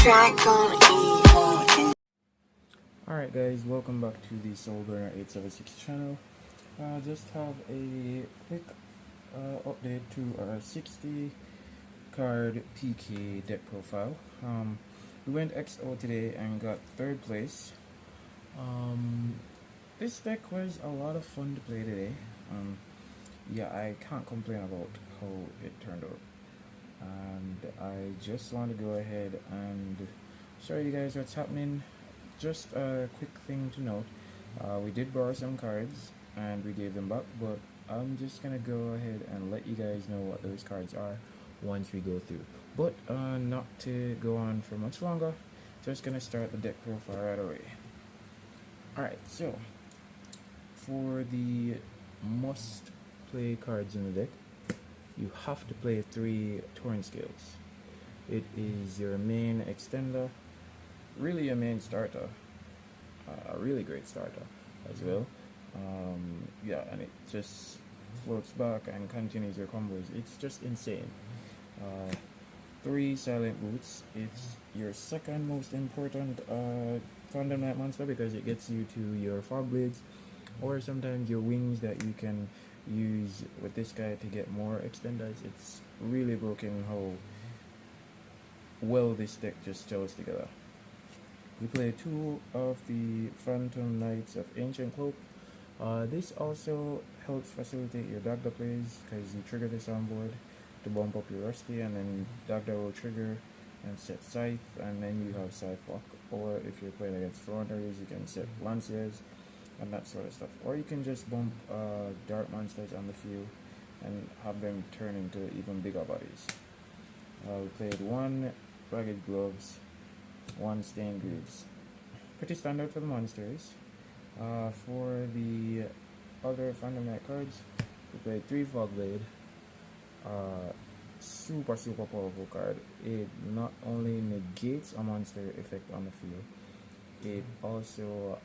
Alright guys, welcome back to the Soulburner 876 channel. Just have a quick update to our 60 card PK deck profile. We went X-0 today and got 3rd place. This deck was a lot of fun to play today. Yeah, I can't complain about how it turned out. And I just want to go ahead and show you guys what's happening. Just a quick thing to note, we did borrow some cards and we gave them back, but I'm just gonna go ahead and let you guys know what those cards are once we go through. But not to go on for much longer, just gonna start the deck profile right away. Alright, so for the must play cards in the deck, you have to play 3 Torn Scales. It is your main extender, really a main starter, a really great starter as well. Yeah, and it just floats back and continues your combos. It's just insane. 3 Silent Boots. It's your second most important Thunder Knight monster because it gets you to your Fog Blades or sometimes your wings that you can use with this guy to get more extenders. It's really broken how well this deck just gels together. We play 2 of the Phantom Knights of Ancient Cloak. This also helps facilitate your Dagda plays because you trigger this on board to bump up your Rusty, and then Dagda will trigger and set Scythe, and then you have Scythe Walk. Or if you're playing against Frontiers, you can set Lanciers and that sort of stuff. Or you can just bump Dark Monsters on the field and have them turn into even bigger bodies. We played 1 Ragged Gloves, 1 Stained Greaves. Pretty standard for the monsters. For the other Phantom Knight cards, we played 3 Fogblade. Super powerful card. It not only negates a monster effect on the field, it also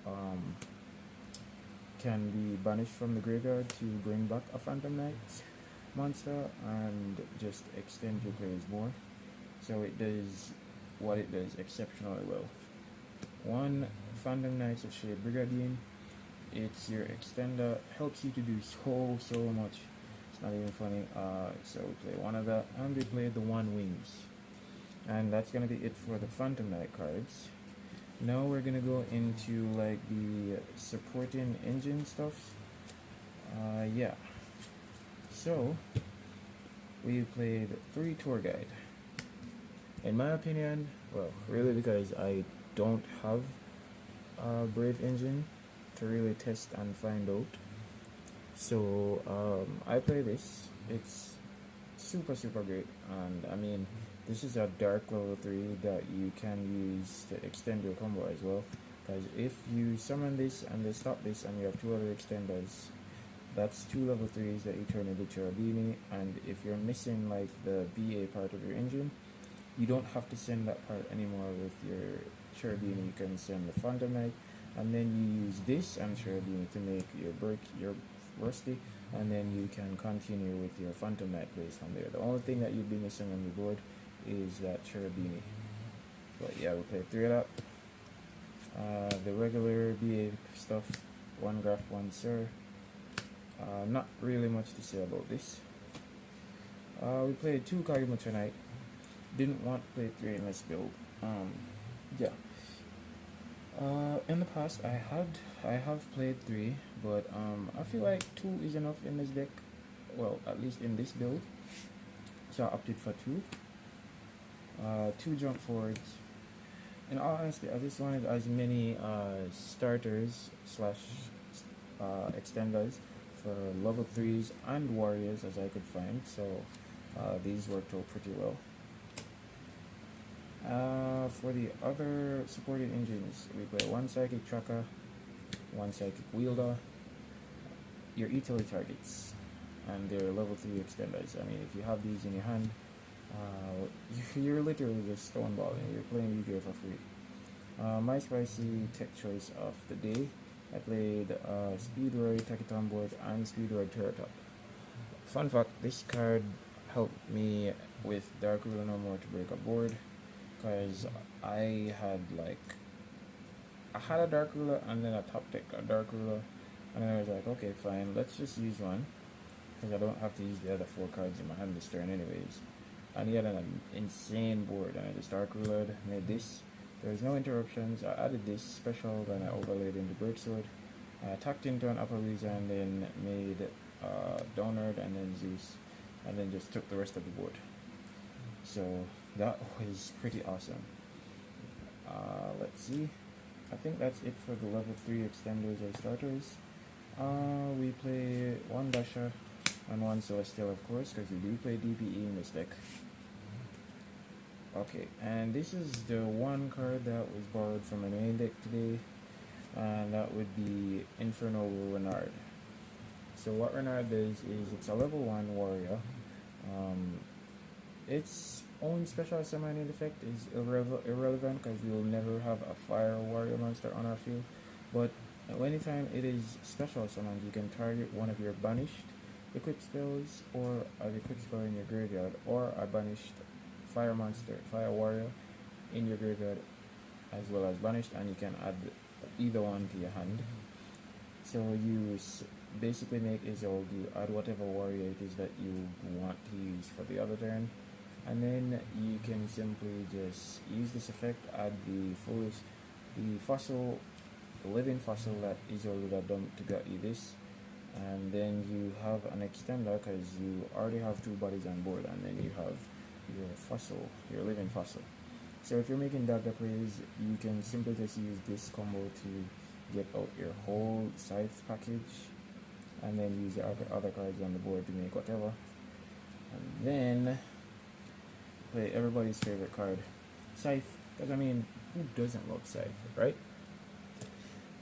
can be banished from the graveyard to bring back a Phantom Knight monster and just extend your plays more. So it does what it does exceptionally well. 1 Phantom Knights of Shade Brigadier. It's your extender, helps you to do so much. It's not even funny. So we play 1 of that, and we play the 1 Wings. And that's gonna be it for the Phantom Knight cards. Now we're gonna go into like the supporting engine stuff. Yeah. So we played 3 Tour Guide. In my opinion, well, really because I don't have a Brave engine to really test and find out. So I play this. It's super great, and I mean, this is a dark level 3 that you can use to extend your combo as well. Because if you summon this and they stop this and you have 2 other extenders, that's 2 level 3s that you turn into Cherubini. And if you're missing like the BA part of your engine, you don't have to send that part anymore with your Cherubini. You can send the Phantom Knight, and then you use this and Cherubini to make your your Rusty, and then you can continue with your Phantom Knight plays from there. The only thing that you'd be missing on the board is that Cherubini. But yeah, we play 3 of that. The regular BA stuff, 1 Graph, 1 Sir. Not really much to say about this. We played 2 Kagemucha Knight. Didn't want to play 3 in this build. Yeah. In the past, I have played 3, but I feel like 2 is enough in this deck. Well, at least in this build. So I opted for 2. 2 jump forwards. In all honesty, I just wanted as many starters slash extenders for level 3s and warriors as I could find. So these worked out pretty well. For the other supported engines, we play 1 Psychic Tracker, 1 Psychic Wielder, your utility targets, and their level 3 extenders. I mean, if you have these in your hand, you're literally just stonewalling. You're playing Yu-Gi-Oh for free. My spicy tech choice of the day, I played Speedroid Takiton board and Speedroid Terratop. Fun fact, this card helped me with Dark Rule No More to break a board. because I had like I had a dark ruler and then a top deck a dark ruler, and then I was like, okay, fine, let's just use one because I don't have to use the other four cards in my hand this turn anyways. And he had an insane board, and I just dark rulered, made this. There was no interruptions. I added this special, then I overlaid into Breaksword. I attacked into an Appaloosa and then made Donard and then Zeus, and then just took the rest of the board. So that was pretty awesome. Let's see. I think that's it for the level 3 extenders or starters. We play one Dasher and one Celestial, of course, because we do play DPE in this deck. Okay, and this is the one card that was borrowed from my main deck today, and that would be Inferno Renard. So what Renard does is it's a level 1 warrior. Its own special summoning effect is irrelevant because we will never have a fire warrior monster on our field, but anytime it is special summoned, you can target one of your banished equipped spells or an equipped spell in your graveyard, or a banished fire monster, fire warrior in your graveyard as well as banished, and you can add either one to your hand. So you basically make Isolde, you add whatever warrior it is that you want to use for the other turn, and then you can simply just use this effect, add the fossil, the living fossil that Isolde would have done to get you this, and then you have an extender because you already have two bodies on board, and then you have your fossil, your living fossil. So if you're making dagger plays, you can simply just use this combo to get out your whole scythe package, and then use the other cards on the board to make whatever, and then play everybody's favorite card, Scythe, because I mean, who doesn't love Scythe, right?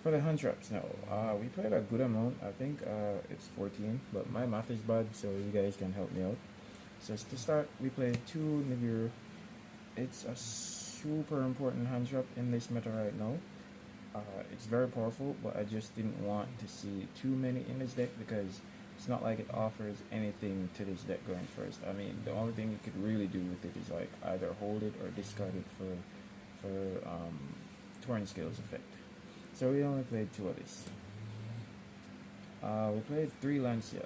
For the hand traps now, we played a good amount. I think it's 14, but my math is bad, so you guys can help me out. So to start, we played 2 Nibiru. It's a super important hand trap in this meta right now. It's very powerful, but I just didn't want to see too many in this deck because it's not like it offers anything to this deck going first. I mean, the only thing you could really do with it is like either hold it or discard it for Torn Scales effect. So we only played 2 of these. We played 3 Lancia.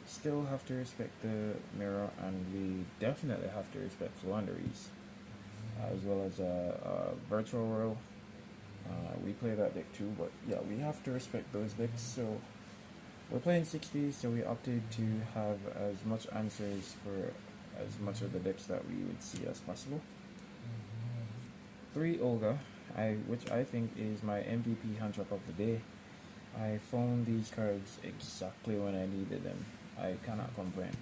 Still have to respect the mirror, and we definitely have to respect Flanderies, as well as Virtual Royal. We play that deck too, but yeah, we have to respect those decks. So we're playing 60, so we opted to have as much answers for as much of the decks that we would see as possible. 3 Olga, which I think is my MVP hand trap of the day. I found these cards exactly when I needed them. I cannot complain.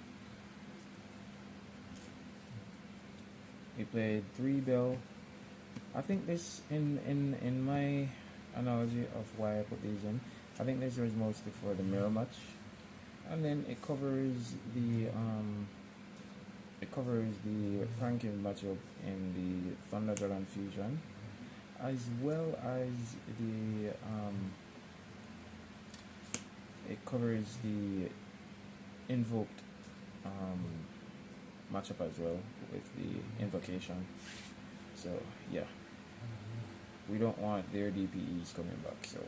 We played 3 Bell. I think this, in my analogy of why I put these in, I think this was mostly for the mirror match, and then it covers the Franken matchup in the Thunder Dragon Fusion, as well as the it covers the invoked matchup as well with the invocation. So yeah, we don't want their DPEs coming back. So,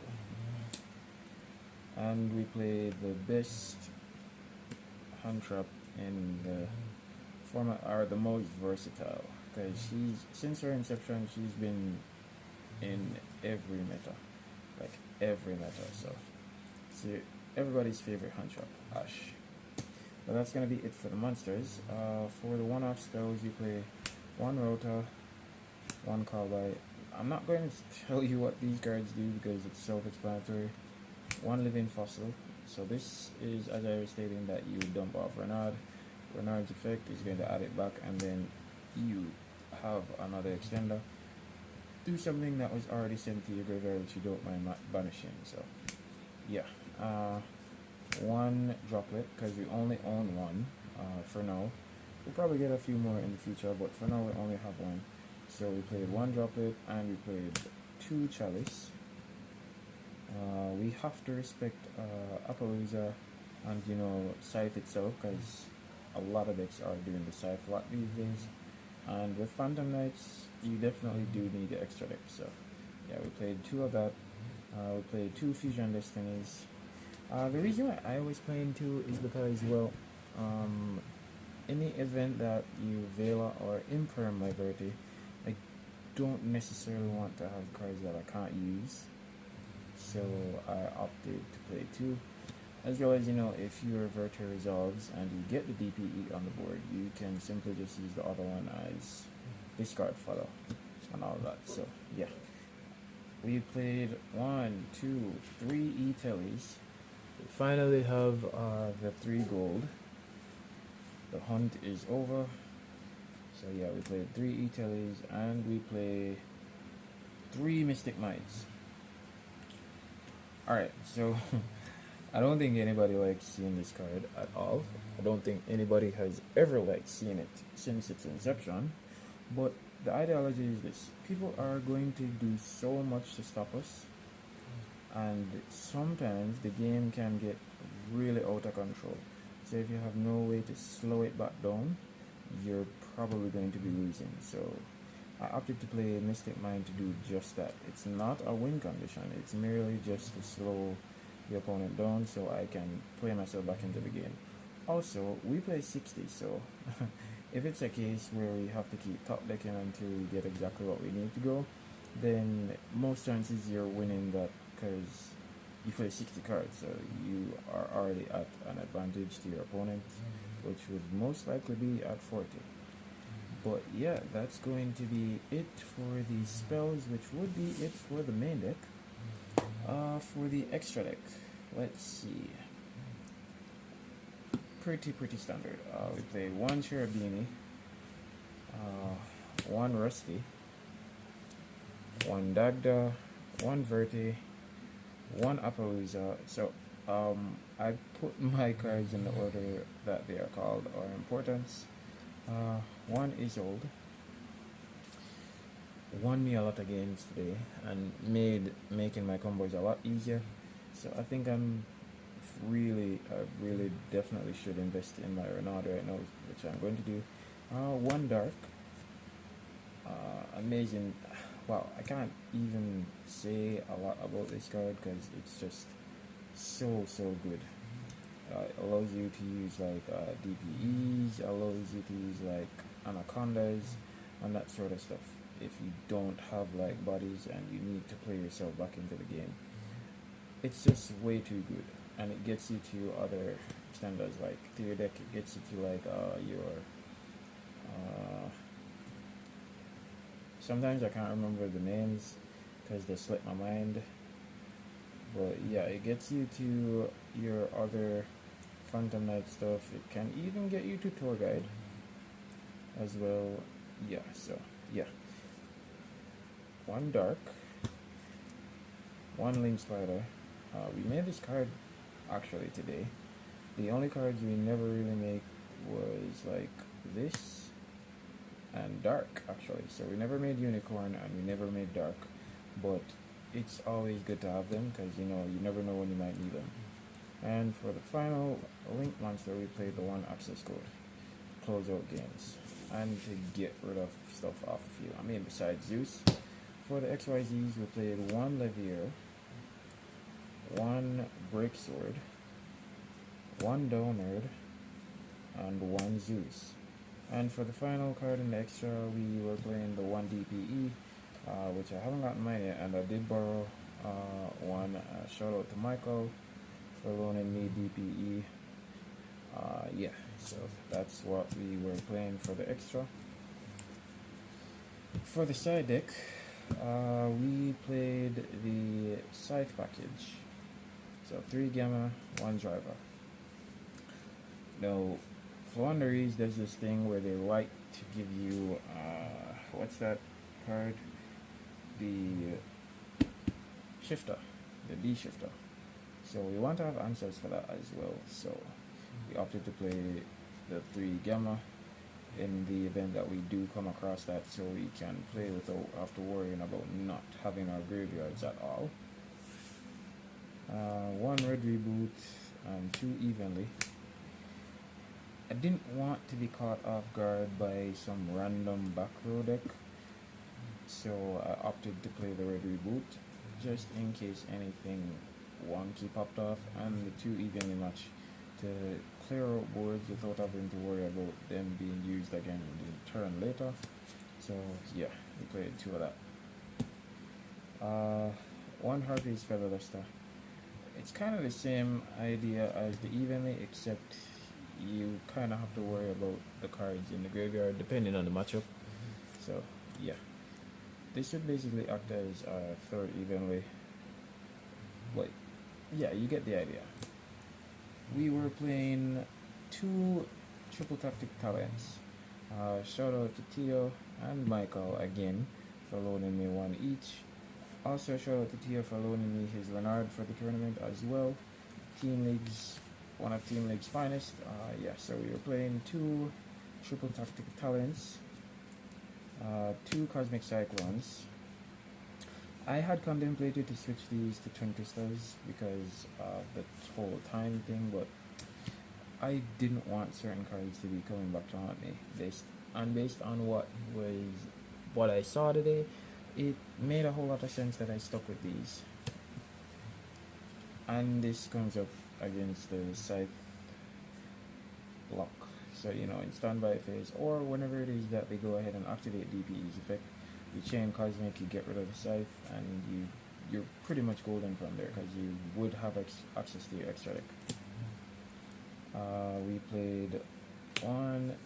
and we play the best hand trap in the format, are the most versatile, because since her inception she's been in every meta, like every meta. So everybody's favorite hand trap, Ash. But that's gonna be it for the monsters. For the one-off spells, we play 1 Rota, 1 Cowboy. I'm not going to tell you what these cards do because it's self-explanatory. 1 Living Fossil. So this is, as I was stating, that you dump off Renard. Renard's effect is going to add it back, and then you have another extender. Do something that was already sent to your graveyard that you don't mind banishing. So yeah, 1 Droplet, because we only own 1 for now. We'll probably get a few more in the future, but for now we only have 1. So we played 1 Droplet and we played 2 Chalice. We have to respect Appaloosa and Scythe itself, because a lot of decks are doing the Scythe lot these days. And with Phantom Knights, you definitely do need the extra deck. So yeah, we played two of that. We played two Fusion Destinies. The reason why I was playing two is because, well, any event that you Vela or Imperm my Verti, I don't necessarily want to have cards that I can't use. So I opted to play two. As well as, if your Verti resolves and you get the DPE on the board, you can simply just use the other one as discard follow and all that. So yeah. We played 1, 2, 3 E-Tellies. We finally have the 3 gold. The hunt is over. So yeah, we played 3 E-Tellies and we play 3 Mystic Mites. Alright, so I don't think anybody likes seeing this card at all. I don't think anybody has ever liked seeing it since its inception. But the ideology is this: people are going to do so much to stop us, and sometimes the game can get really out of control. So if you have no way to slow it back down, you're probably going to be losing. So I opted to play Mystic Mind to do just that. It's not a win condition, it's merely just to slow the opponent down so I can play myself back into the game. Also, we play 60, so if it's a case where we have to keep top decking until we get exactly what we need to go, then most chances you're winning that because you play 60 cards, so you are already at an advantage to your opponent, which would most likely be at 40. But yeah, that's going to be it for the spells, which would be it for the main deck. For the extra deck, let's see. Pretty standard. We play 1 Cherubini, 1 Rusty, 1 Dagda, 1 Verti, 1 Appaloosa. So I put my cards in the order that they are called or importance. 1 is old. Won me a lot of games today and made making my combos a lot easier. So I think I really definitely should invest in my Ronaldo right now, which I'm going to do. 1 Dark. Amazing. Wow, I can't even say a lot about this card because it's just so good. It allows you to use like DPEs, allows you to use like Anacondas and that sort of stuff if you don't have like bodies and you need to play yourself back into the game. It's just way too good, and it gets you to other standards like to your deck. It gets you to like your sometimes I can't remember the names because they slip my mind, but yeah, it gets you to your other Phantom Knight stuff. It can even get you to Tour Guide as well. Yeah, so yeah, 1 Dark, 1 Link Spider. We made this card actually today. The only cards we never really make was like this and Dark actually. So we never made Unicorn and we never made Dark, but it's always good to have them because you never know when you might need them. And for the final Link monster, we played the 1 access code, close out games, and to get rid of stuff off the field. I mean, besides Zeus. For the XYZs, we played 1 Levier, 1 Break Sword, 1 Donard, and 1 Zeus. And for the final card in the extra, we were playing the 1 DPE, which I haven't gotten mine yet, and I did borrow 1. Shout out to Michael for loaning me DPE. Yeah, so that's what we were playing for the extra. For the side deck, we played the Scythe package. So 3 Gamma, 1 Driver. Now, Flaunderies does this thing where they like to give you, what's that card? The Shifter, the D Shifter. So we want to have answers for that as well. So we opted to play the 3 Gamma in the event that we do come across that, so we can play without after worrying about not having our graveyards at all. 1 Red Reboot and 2 Evenly. I didn't want to be caught off guard by some random back row deck, so I opted to play the red reboot just in case anything wonky popped off, and the two evenly match to clear out boards without having to worry about them being used again the turn later. So yeah, we played two of that. One Harvey's Feather Duster. It's kind of the same idea as the evenly, except you kind of have to worry about the cards in the graveyard depending on the matchup. So yeah, this would basically act as a third evenly. But yeah, you get the idea. We were playing two triple tactic talents. Shout out to Tio and Michael again for loaning me one each. Also shout out to Tio for loaning me his Leonard for the tournament as well. Team League's one of Team League's finest. Yeah, so we were playing two triple tactic talents, two cosmic cyclones. I had contemplated to switch these to twin crystals because of the whole time thing, but I didn't want certain cards to be coming back to haunt me. Based on what I saw today, it made a whole lot of sense that I stuck with these. And this comes up against the Scythe lock. So, you know, in standby phase or whenever it is that they go ahead and activate DPE's effect, you chain Cosmic, you get rid of the Scythe, and you're pretty much golden from there because you would have access to your extra deck. We played 1,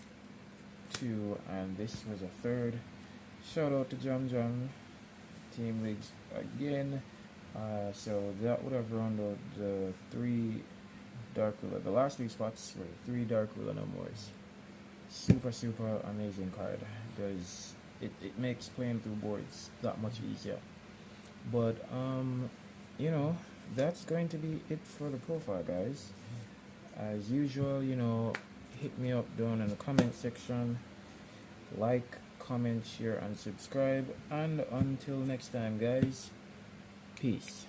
2, and this was a third. Shout out to Jam Team Leagues again. So that would have rounded out the 3 Dark Ruler. The last 3 spots were 3 Dark Ruler no mores. Super amazing card. Because it makes playing through boards that much easier. But you know, that's going to be it for the profile, guys. As usual, you know, hit me up down in the comment section. Like, comment, share, and subscribe. And until next time, guys, peace.